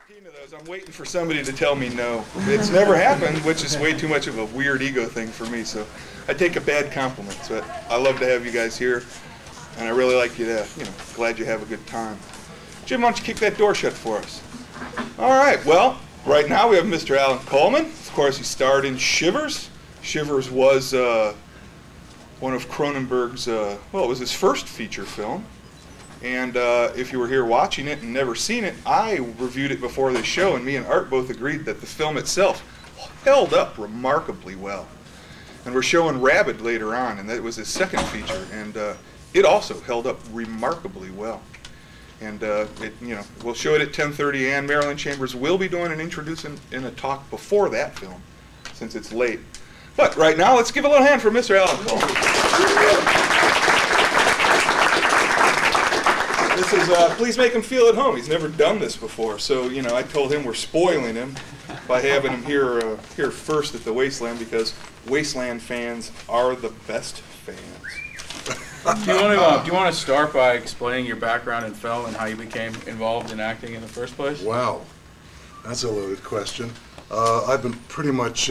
15 of those. I'm waiting for somebody to tell me no. It's never happened, which is way too much of a weird ego thing for me. So I take a bad compliment. But I love to have you guys here, and I really like you to, glad you have a good time. Jim, why don't you kick that door shut for us? All right. Well, right now we have Mr. Allan Kolman. Of course, he starred in Shivers. Shivers was one of Cronenberg's, well, it was his first feature film. And if you were here watching it and never seen it, I reviewed it before the show, and me and Art both agreed that the film itself held up remarkably well. And we're showing Rabid later on, and that was his second feature, and it also held up remarkably well. And we'll show it at 10:30, and Marilyn Chambers will be doing an introduction in a talk before that film, since it's late. But right now, let's give a little hand for Mr. Allan Kolman. This is, please make him feel at home. He's never done this before, so, I told him we're spoiling him by having him here first at the Wasteland, because Wasteland fans are the best fans. Do you want to start by explaining your background in film and how you became involved in acting in the first place? Wow, that's a loaded question. I've been pretty much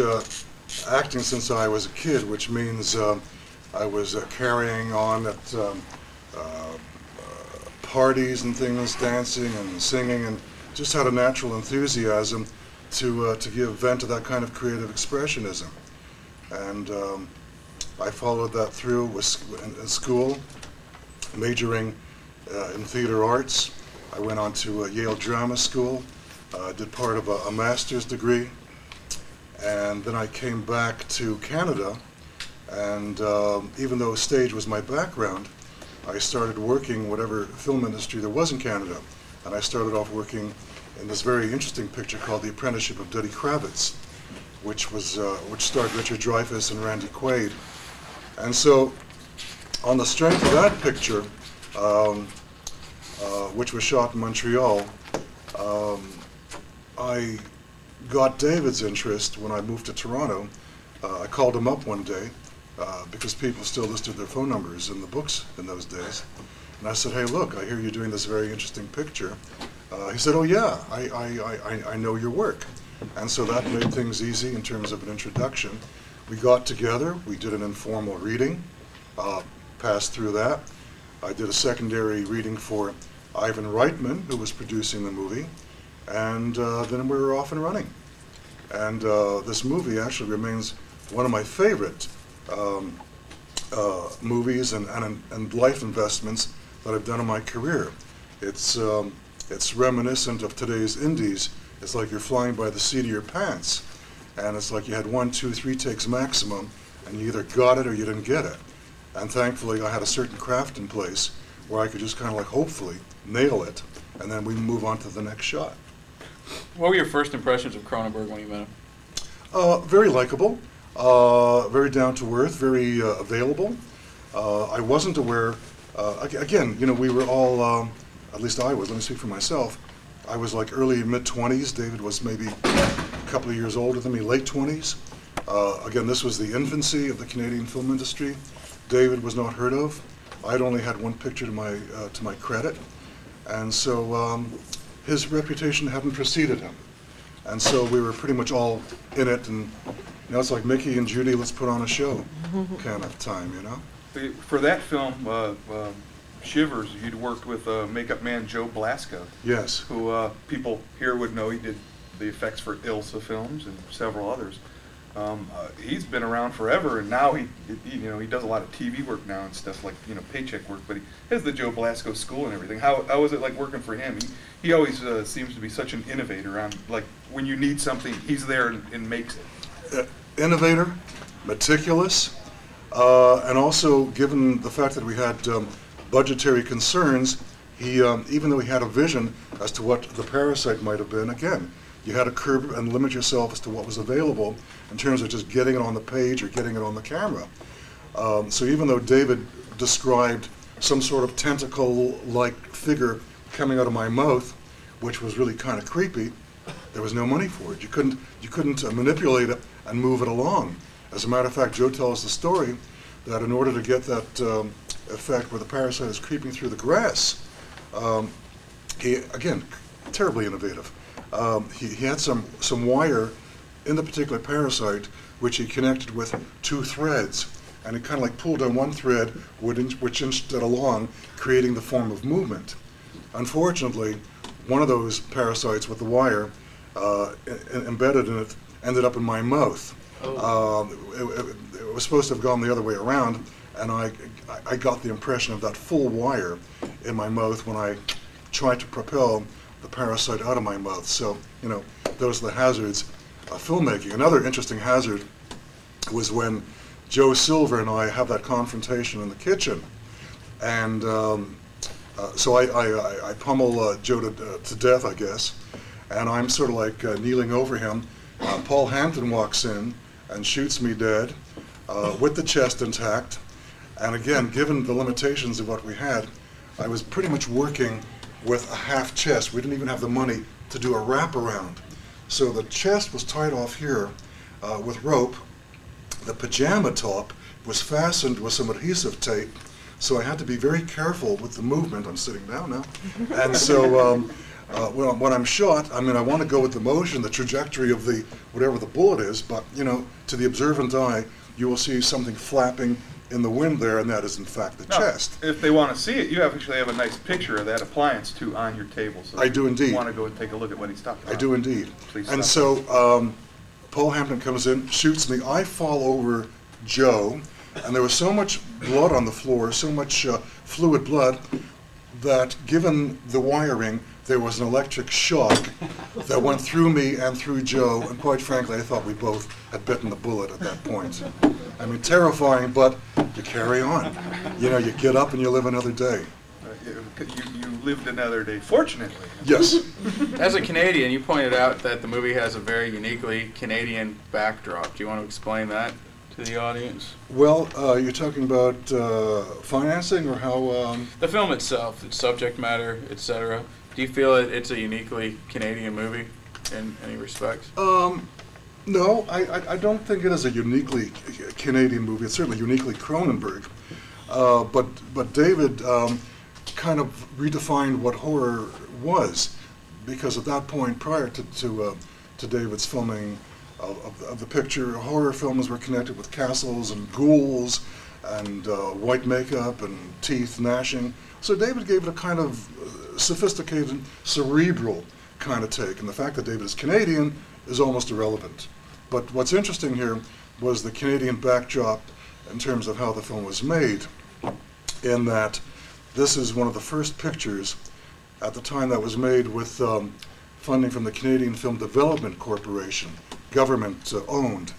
acting since I was a kid, which means I was carrying on at parties and things, dancing and singing, and just had a natural enthusiasm to give vent to that kind of creative expressionism. And I followed that through in school, majoring in theater arts. I went on to Yale Drama School, did part of a master's degree, and then I came back to Canada, and even though stage was my background, I started working whatever film industry there was in Canada, and I started off working in this very interesting picture called The Apprenticeship of Duddy Kravitz, which starred Richard Dreyfuss and Randy Quaid. And so, on the strength of that picture, which was shot in Montreal, I got David's interest when I moved to Toronto. I called him up one day, because people still listed their phone numbers in the books in those days. And I said, hey, look, I hear you're doing this very interesting picture. He said, oh yeah, I know your work. And so that made things easy in terms of an introduction. We got together, we did an informal reading, passed through that. I did a secondary reading for Ivan Reitman, who was producing the movie, and then we were off and running. And this movie actually remains one of my favorite movies and life investments that I've done in my career. It's reminiscent of today's indies. It's like you're flying by the seat of your pants, and it's like you had 1, 2, 3 takes maximum, and you either got it or you didn't get it. And thankfully, I had a certain craft in place where I could just kind of like hopefully nail it, and then we move on to the next shot. What were your first impressions of Cronenberg when you met him? Very likable. Very down to earth, very available. I wasn't aware, again, we were all, at least I was, let me speak for myself, I was like early mid-20s, David was maybe a couple of years older than me, late 20s. Again, this was the infancy of the Canadian film industry. David was not heard of. I'd only had one picture to my credit, and so his reputation hadn't preceded him. And so we were pretty much all in it, and it's like Mickey and Judy, let's put on a show kind of time, For that film, Shivers, you'd worked with makeup man Joe Blasco. Yes. Who people here would know. He did the effects for Ilsa films and several others. He's been around forever, and now he does a lot of TV work now and stuff like paycheck work. But he has the Joe Blasco School and everything. How was it like working for him? He always seems to be such an innovator. Like when you need something, he's there and makes it. Innovator, meticulous, and also given the fact that we had budgetary concerns, he even though he had a vision as to what the Parasite might have been, again, you had to curb and limit yourself as to what was available in terms of just getting it on the page or getting it on the camera. So even though David described some sort of tentacle-like figure coming out of my mouth, which was really kind of creepy, there was no money for it. You couldn't manipulate it and move it along. As a matter of fact, Joe tells the story that in order to get that effect where the parasite is creeping through the grass, he, again, terribly innovative. he had some wire in the particular parasite which he connected with 2 threads. And he kind of like pulled on one thread, which inched it along, creating the form of movement. Unfortunately, one of those parasites with the wire embedded in it ended up in my mouth. Oh. It was supposed to have gone the other way around, and I got the impression of that full wire in my mouth when I tried to propel the parasite out of my mouth. So, you know, those are the hazards of filmmaking. Another interesting hazard was when Joe Silver and I have that confrontation in the kitchen, and so I pummel Joe to death, I guess, and I'm sort of like kneeling over him. Paul Hampton walks in and shoots me dead with the chest intact, and again, given the limitations of what we had, I was pretty much working with a half chest. We didn't even have the money to do a wraparound. So the chest was tied off here with rope. The pajama top was fastened with some adhesive tape, so I had to be very careful with the movement. I'm sitting down now. And so when I'm shot, I mean, I want to go with the motion, the trajectory of the whatever the bullet is, but, you know, to the observant eye, you will see something flapping in the wind there, and that is in fact the chest. If they want to see it, you actually have a nice picture of that appliance too on your table. So I do indeed. If you want to go and take a look at what he's talking about. I do indeed. Please and stop. so Paul Hampton comes in, shoots me. I fall over Joe, and there was so much blood on the floor, so much fluid blood, that given the wiring, there was an electric shock that went through me and through Joe, and quite frankly, I thought we both had bitten the bullet at that point. I mean, terrifying, but you carry on. You know, you get up and you live another day. You lived another day, fortunately. Yes. As a Canadian, you pointed out that the movie has a very uniquely Canadian backdrop. Do you want to explain that to the audience? Well, you're talking about financing or how... The film itself, its subject matter, etc. Do you feel it's a uniquely Canadian movie in any respects? No, I don't think it is a uniquely Canadian movie. It's certainly uniquely Cronenberg. But David kind of redefined what horror was, because at that point, prior to David's filming of the picture, horror films were connected with castles and ghouls and white makeup and teeth gnashing. So David gave it a kind of sophisticated, cerebral kind of take, and the fact that David is Canadian is almost irrelevant. But what's interesting here was the Canadian backdrop in terms of how the film was made, in that this is one of the first pictures at the time that was made with funding from the Canadian Film Development Corporation, government owned.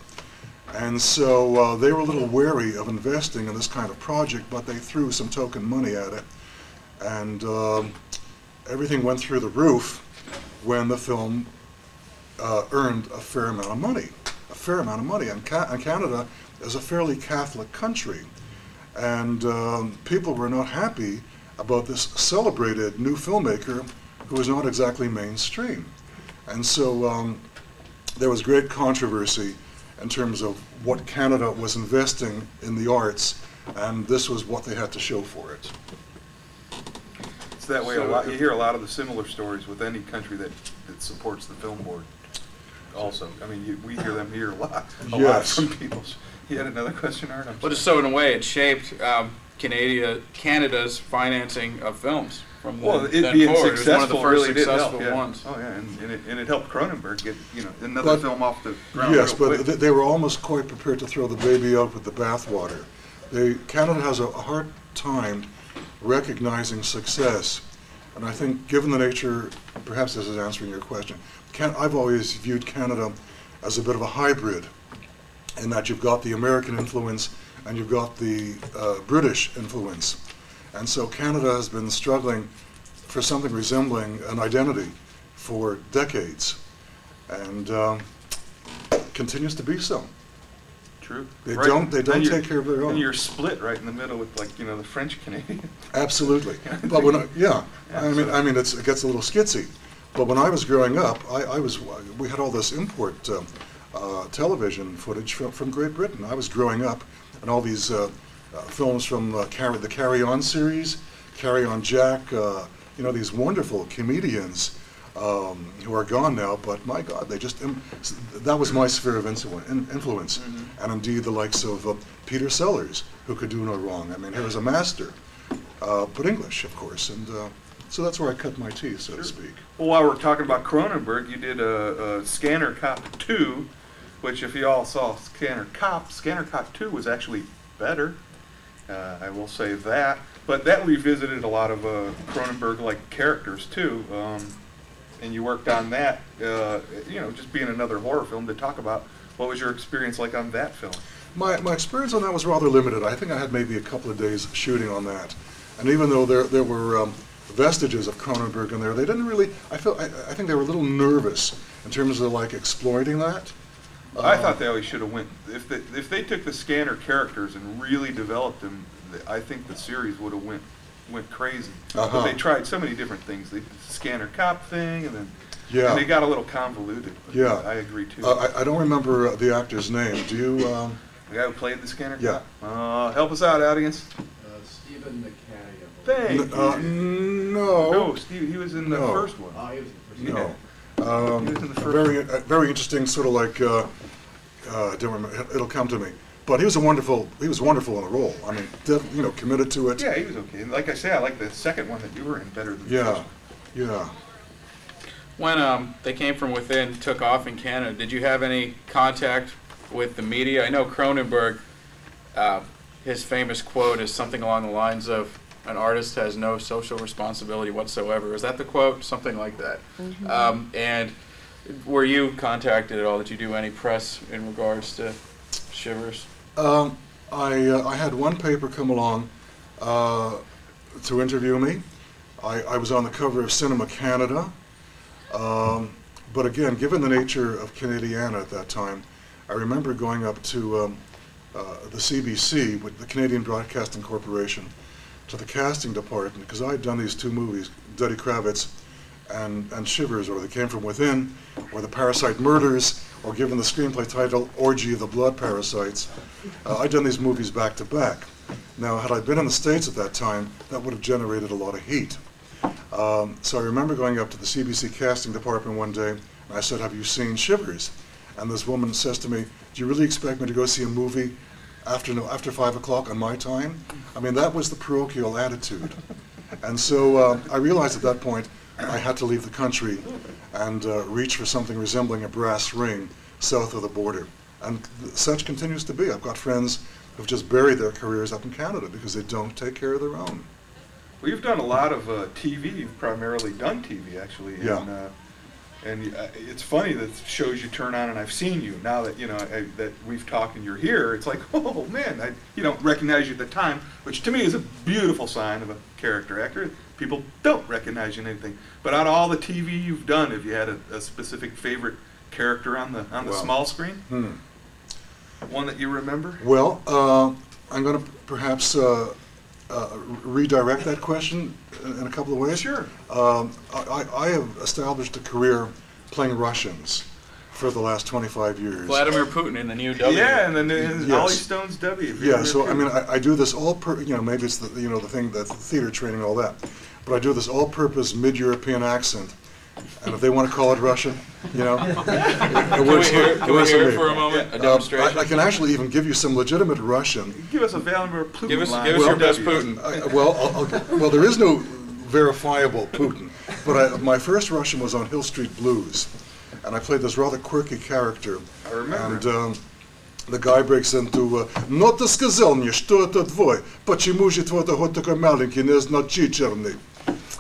And so they were a little wary of investing in this kind of project, but they threw some token money at it. And everything went through the roof when the film earned a fair amount of money. And Canada is a fairly Catholic country. And people were not happy about this celebrated new filmmaker who was not exactly mainstream. And so there was great controversy in terms of what Canada was investing in the arts, and this was what they had to show for it. It's that way a lot. You hear a lot of the similar stories with any country that supports the film board. Also, I mean, we hear them here a lot from people. You had another question, Art? Well, just so in a way, it shaped Canada's financing of films from it being forward. successful, it was one of the first really successful did help, ones. Oh yeah, and it helped Cronenberg get another film off the ground. Yes, real but quick. they were almost quite prepared to throw the baby out with the bathwater. Canada has a hard time recognizing success, and I think, given the nature, perhaps this is answering your question. I've always viewed Canada as a bit of a hybrid, in that you've got the American influence and you've got the British influence. And so Canada has been struggling for something resembling an identity for decades, and continues to be so. True. They don't take care of their own. And you're split right in the middle with, like, the French Canadian. Absolutely. But when I mean, it gets a little skitsy. But when I was growing up, we had all this import television footage from Great Britain. I was growing up, and all these films from the Carry On series, Carry On Jack, these wonderful comedians who are gone now, but my God, they just, that was my sphere of influence. And indeed the likes of Peter Sellers, who could do no wrong. I mean, he was a master, but English, of course, and so that's where I cut my teeth, so to speak. Well, while we're talking about Cronenberg, you did a Scanner Cop 2, which if you all saw Scanner Cop 2 was actually better. I will say that. But that revisited a lot of Cronenberg-like characters, too. And you worked on that, you know, just being another horror film to talk about. What was your experience like on that film? My experience on that was rather limited. I think I had maybe a couple of days shooting on that. And even though there were vestiges of Cronenberg in there, they didn't really, I think they were a little nervous in terms of like exploiting that. I thought they always should have went, if they took the Scanner characters and really developed them, I think the series would have went crazy. But they tried so many different things. They did the Scanner Cop thing, and then and they got a little convoluted. But I agree too. I don't remember the actor's name. Do you? The guy who played the Scanner Yeah. Cop? Help us out, audience. Stephen McCanny. Thank you. No. No, Steve, he was in the first one. Oh, he was in the first No. He was in the first Very interesting, sort of like, I don't remember, it'll come to me. But he was wonderful in the role. I mean, you know, committed to it. Yeah, he was okay. And like I say, I like the second one that you were in better than the first one. Yeah. When they came from within, took off in Canada, did you have any contact with the media? I know Cronenberg, his famous quote is something along the lines of, "An artist has no social responsibility whatsoever." Is that the quote? Something like that. And were you contacted at all? Did you do any press in regards to Shivers? I had one paper come along to interview me. I was on the cover of Cinema Canada. But again, given the nature of Canadiana at that time, I remember going up to the CBC, with the Canadian Broadcasting Corporation, to the casting department, because I had done these two movies, Dirty Kravitz and Shivers, or They Came From Within, or The Parasite Murders, or given the screenplay title, Orgy of the Blood Parasites. I'd done these movies back to back. Now, had I been in the States at that time, that would have generated a lot of heat. So I remember going up to the CBC casting department one day, and I said, "Have you seen Shivers?" And this woman says to me, "Do you really expect me to go see a movie after 5 o'clock on my time?" I mean, that was the parochial attitude. And so I realized at that point I had to leave the country and reach for something resembling a brass ring south of the border. And such continues to be. I've got friends who've just buried their careers up in Canada because they don't take care of their own. Well, you've done a lot of TV. You've primarily done TV, actually. And it's funny that shows you turn on, and I've seen you now that that we've talked and you're here. It's like, oh man, you don't recognize you at the time, which to me is a beautiful sign of a character actor. People don't recognize you in anything. But out of all the TV you've done, have you had a specific favorite character on the small screen? One that you remember? Well, I'm going to perhaps redirect that question in a couple of ways. Sure. I have established a career playing Russians for the last 25 years. Vladimir Putin in the new W. Yeah, and then Ollie Stone's W. Yeah, so I mean, I do this maybe it's the the thing, the theater training, all that, but I do this all-purpose mid-European accent. And if they want to call it Russian, it works. Can we hear it for a moment? A demonstration. I can actually even give you some legitimate Russian. Give us a Vladimir Putin Give us line. your best Putin. Well, there is no verifiable Putin, but my first Russian was on Hill Street Blues, and I played this rather quirky character. I remember. And the guy breaks into, "Но ты сказал мне, что это твой, почему же твой вот такой маленький, незначительный?"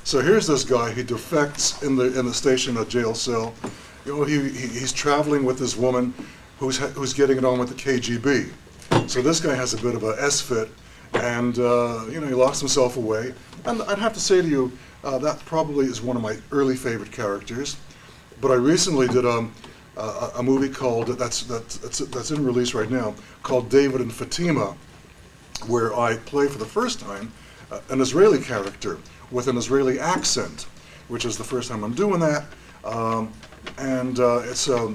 So here's this guy. He defects in the station, a jail cell. He's traveling with this woman who's getting it on with the KGB. So this guy has a bit of a S-fit, and he locks himself away. And I'd have to say to you, that probably is one of my early favorite characters. But I recently did a movie called that's in release right now, called David and Fatima, where I play for the first time an Israeli character with an Israeli accent, which is the first time I'm doing that, and it's a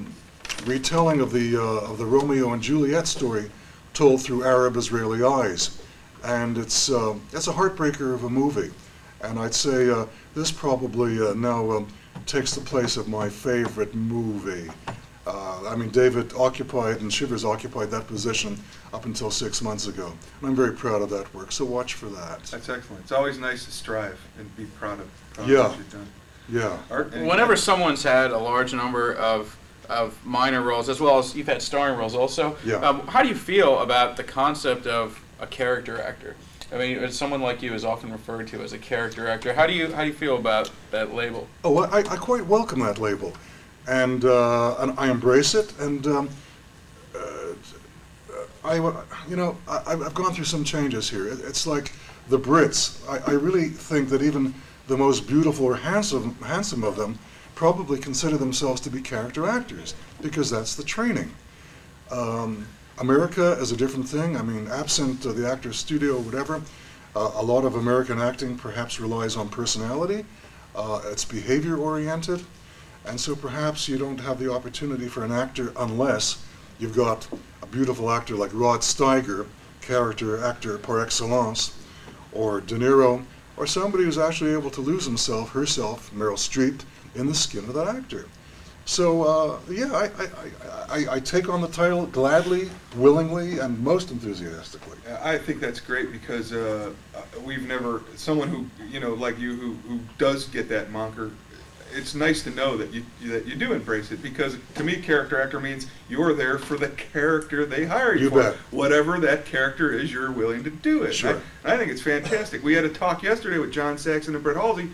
retelling of the Romeo and Juliet story told through Arab-Israeli eyes, and it's a heartbreaker of a movie, and I'd say this probably now takes the place of my favorite movie. I mean, David occupied and Shivers occupied that position up until 6 months ago. And I'm very proud of that work, so watch for that. That's excellent. It's always nice to strive and be proud of what you've done. Yeah. Art, Whenever someone's had a large number of minor roles, as well as you've had starring roles also, Yeah. How do you feel about the concept of a character actor? I mean, someone like you is often referred to as a character actor. How do you feel about that label? Oh, I quite welcome that label, and I embrace it. And I've gone through some changes here. It's like the Brits. I really think that even the most beautiful or handsome of them probably consider themselves to be character actors because that's the training. America is a different thing. I mean, absent the actor's studio or whatever, a lot of American acting perhaps relies on personality. It's behavior oriented, and so perhaps you don't have the opportunity for an actor unless you've got a beautiful actor like Rod Steiger, character actor par excellence, or De Niro, or somebody who's actually able to lose himself, herself, Meryl Streep, in the skin of that actor. So yeah, I take on the title gladly, willingly, and most enthusiastically. I think that's great because we've never, someone who, like you, who does get that moniker, it's nice to know that you do embrace it, because to me, character actor means you're there for the character they hire you for. Bet. Whatever that character is, you're willing to do it. Sure. I think it's fantastic. We had a talk yesterday with John Saxon and Brett Halsey,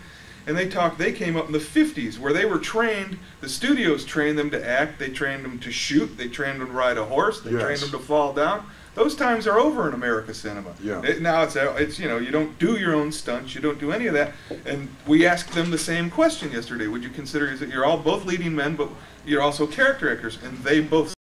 and they came up in the 50s where they were trained, the studios trained them to act, they trained them to shoot, they trained them to ride a horse, they trained them to fall down. Those times are over in American cinema. Yeah. Now it's you don't do your own stunts, you don't do any of that. And we asked them the same question yesterday. Would you consider that you're all both leading men, but you're also character actors? And they both